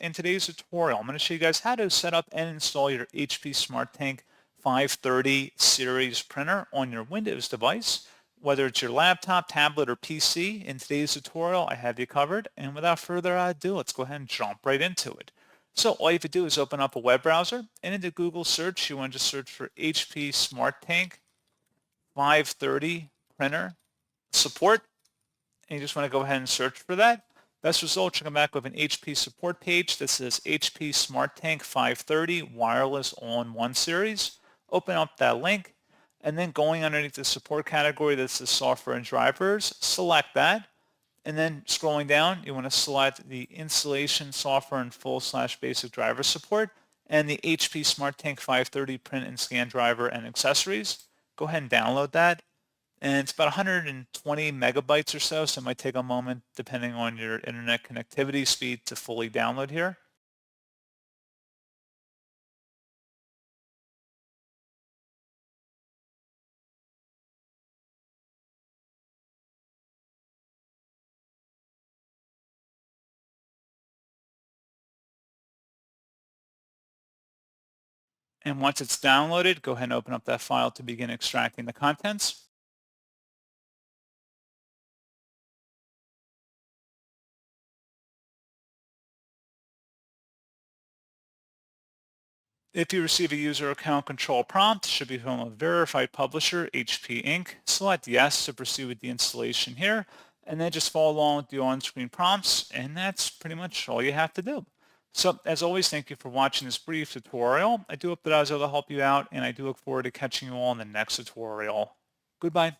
In today's tutorial, I'm going to show you guys how to set up and install your HP SmartTank 530 series printer on your Windows device, whether it's your laptop, tablet, or PC. In today's tutorial, I have you covered. And without further ado, let's go ahead and jump right into it. So all you have to do is open up a web browser, and into Google search, you want to just search for HP SmartTank 530 printer support, and you just want to go ahead and search for that. Best results, you come back with an HP support page that says HP SmartTank 530 Wireless All-in-One Series. Open up that link, and then going underneath the support category that says Software and Drivers, select that. And then scrolling down, you want to select the Installation Software and Full/Basic Driver Support and the HP SmartTank 530 Print and Scan Driver and Accessories. Go ahead and download that. And it's about 120 megabytes or so it might take a moment depending on your internet connectivity speed to fully download here. And once it's downloaded, go ahead and open up that file to begin extracting the contents. If you receive a user account control prompt, it should be from a verified publisher, HP Inc. Select yes to proceed with the installation here, and then just follow along with the on-screen prompts, and that's pretty much all you have to do. So as always, thank you for watching this brief tutorial. I do hope that I was able to help you out, and I do look forward to catching you all in the next tutorial. Goodbye.